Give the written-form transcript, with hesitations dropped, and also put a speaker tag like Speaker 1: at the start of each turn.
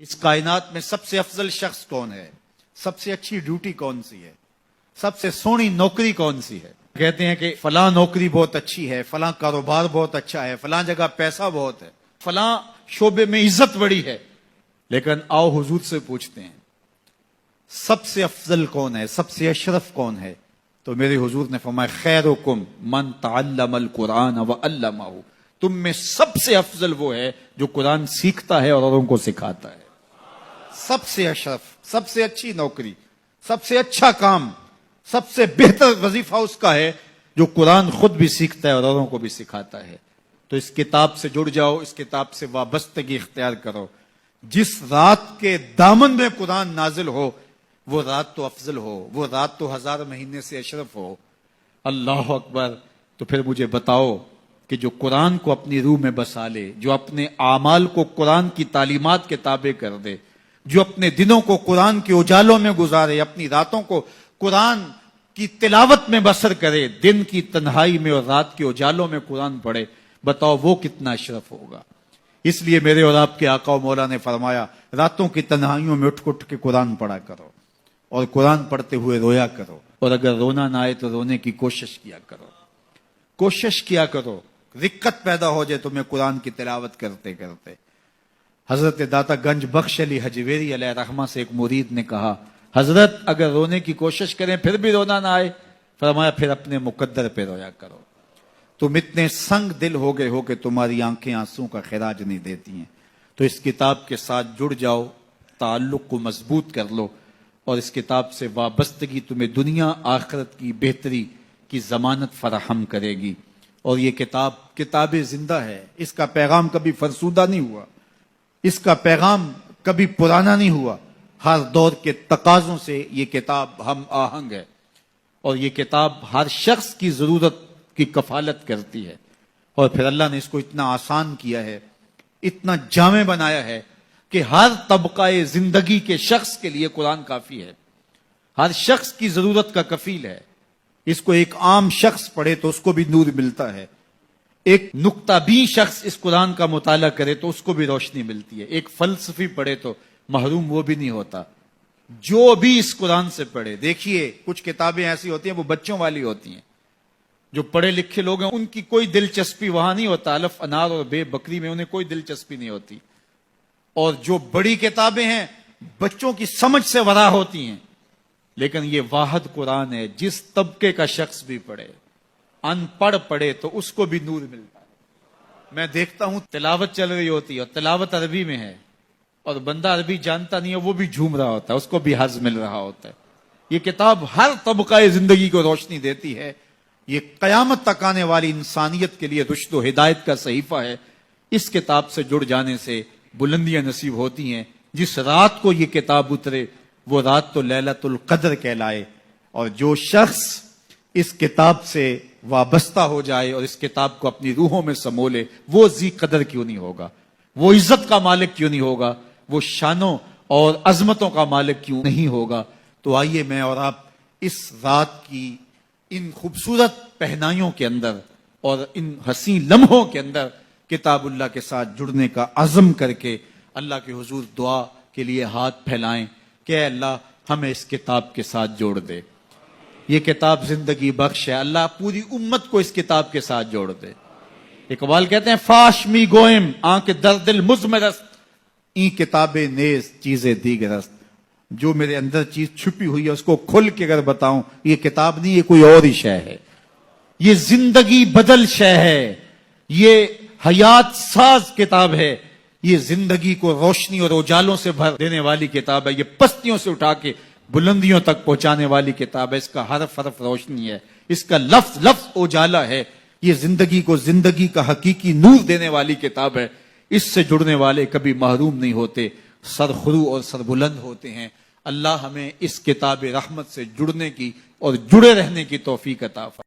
Speaker 1: اس کائنات میں سب سے افضل شخص کون ہے؟ سب سے اچھی ڈیوٹی کون سی ہے؟ سب سے سونی نوکری کون سی ہے؟ کہتے ہیں کہ فلاں نوکری بہت اچھی ہے، فلاں کاروبار بہت اچھا ہے، فلاں جگہ پیسہ بہت ہے، فلاں شعبے میں عزت بڑی ہے. لیکن آؤ حضور سے پوچھتے ہیں سب سے افضل کون ہے، سب سے اشرف کون ہے؟ تو میرے حضور نے فرمایا خیرکم من تعلم القرآن وعلمہ، تم میں سب سے افضل وہ ہے جو قرآن سیکھتا ہے اور اوروں کو سکھاتا ہے. سب سے اشرف، سب سے اچھی نوکری، سب سے اچھا کام، سب سے بہتر وظیفہ اس کا ہے جو قرآن خود بھی سیکھتا ہے اور اوروں کو بھی سکھاتا ہے. تو اس کتاب سے جڑ جاؤ، اس کتاب سے وابستگی اختیار کرو. جس رات کے دامن میں قرآن نازل ہو وہ رات تو افضل ہو، وہ رات تو 1000 مہینے سے اشرف ہو. اللہ اکبر. تو پھر مجھے بتاؤ کہ جو قرآن کو اپنی روح میں بسا لے، جو اپنے اعمال کو قرآن کی تعلیمات کے تابع کر دے، جو اپنے دنوں کو قرآن کے اجالوں میں گزارے، اپنی راتوں کو قرآن کی تلاوت میں بسر کرے، دن کی تنہائی میں اور رات کے اجالوں میں قرآن پڑھے، بتاؤ وہ کتنا اشرف ہوگا. اس لیے میرے اور آپ کے آقا و مولا نے فرمایا راتوں کی تنہائیوں میں اٹھ کے قرآن پڑھا کرو اور قرآن پڑھتے ہوئے رویا کرو، اور اگر رونا نہ آئے تو رونے کی کوشش کیا کرو. کوشش کیا کرو، رقت پیدا ہو جائے تمہیں قرآن کی تلاوت کرتے کرتے. حضرت داتا گنج بخش علی حجویری علیہ رحمہ سے ایک مرید نے کہا حضرت اگر رونے کی کوشش کریں پھر بھی رونا نہ آئے، فرمایا پھر اپنے مقدر پہ رویا کرو. تم اتنے سنگ دل ہو گئے ہو کہ تمہاری آنکھیں آنسوں کا خراج نہیں دیتی ہیں. تو اس کتاب کے ساتھ جڑ جاؤ، تعلق کو مضبوط کر لو، اور اس کتاب سے وابستگی تمہیں دنیا آخرت کی بہتری کی ضمانت فراہم کرے گی. اور یہ کتاب زندہ ہے، اس کا پیغام کبھی فرسودہ نہیں ہوا، اس کا پیغام کبھی پرانا نہیں ہوا. ہر دور کے تقاضوں سے یہ کتاب ہم آہنگ ہے، اور یہ کتاب ہر شخص کی ضرورت کی کفالت کرتی ہے. اور پھر اللہ نے اس کو اتنا آسان کیا ہے، اتنا جامع بنایا ہے کہ ہر طبقہ زندگی کے شخص کے لیے قرآن کافی ہے، ہر شخص کی ضرورت کا کفیل ہے. اس کو ایک عام شخص پڑھے تو اس کو بھی نور ملتا ہے، ایک نکتہ بھی شخص اس قرآن کا مطالعہ کرے تو اس کو بھی روشنی ملتی ہے، ایک فلسفی پڑھے تو محروم وہ بھی نہیں ہوتا. جو بھی اس قرآن سے پڑھے، دیکھیے کچھ کتابیں ایسی ہوتی ہیں وہ بچوں والی ہوتی ہیں، جو پڑھے لکھے لوگ ہیں ان کی کوئی دلچسپی وہاں نہیں ہوتا، الف انار اور بے بکری میں انہیں کوئی دلچسپی نہیں ہوتی. اور جو بڑی کتابیں ہیں بچوں کی سمجھ سے ورا ہوتی ہیں. لیکن یہ واحد قرآن ہے، جس طبقے کا شخص بھی پڑھے، ان پڑھ پڑھے تو اس کو بھی نور ملتا ہے. میں دیکھتا ہوں تلاوت چل رہی ہوتی ہے اور تلاوت عربی میں ہے، اور بندہ عربی جانتا نہیں ہے وہ بھی جھوم رہا ہوتا ہے، اس کو بھی حظ مل رہا ہوتا ہے. یہ کتاب ہر طبقہ زندگی کو روشنی دیتی ہے. یہ قیامت تک آنے والی انسانیت کے لیے رشد و ہدایت کا صحیفہ ہے. اس کتاب سے جڑ جانے سے بلندیاں نصیب ہوتی ہیں. جس رات کو یہ کتاب اترے وہ رات تو لیلۃ القدر کہلائے. اور جو شخص اس کتاب سے وابستہ ہو جائے اور اس کتاب کو اپنی روحوں میں سمو لے، وہ ذی قدر کیوں نہیں ہوگا، وہ عزت کا مالک کیوں نہیں ہوگا، وہ شانوں اور عظمتوں کا مالک کیوں نہیں ہوگا. تو آئیے میں اور آپ اس رات کی ان خوبصورت پہنائیوں کے اندر اور ان حسین لمحوں کے اندر کتاب اللہ کے ساتھ جڑنے کا عزم کر کے اللہ کے حضور دعا کے لیے ہاتھ پھیلائیں کہ اے اللہ ہمیں اس کتاب کے ساتھ جوڑ دے. یہ کتاب زندگی بخش ہے، اللہ پوری امت کو اس کتاب کے ساتھ جوڑ دے. اقبال کہتے ہیں فاش می گوئم آنکھ در دل مزمرست، این کتابیں نیز چیزیں دیگرست. جو میرے اندر چیز چھپی ہوئی ہے اس کو کھل کے اگر بتاؤں، یہ کتاب نہیں، یہ کوئی اور ہی شے ہے. یہ زندگی بدل شے ہے، یہ حیات ساز کتاب ہے، یہ زندگی کو روشنی اور اجالوں سے بھر دینے والی کتاب ہے، یہ پستیوں سے اٹھا کے بلندیوں تک پہنچانے والی کتاب ہے. اس کا حرف حرف روشنی ہے، اس کا لفظ لفظ اجالا ہے. یہ زندگی کو زندگی کا حقیقی نور دینے والی کتاب ہے. اس سے جڑنے والے کبھی محروم نہیں ہوتے، سرخرو اور سربلند ہوتے ہیں. اللہ ہمیں اس کتاب رحمت سے جڑنے کی اور جڑے رہنے کی توفیق عطا فرمائے.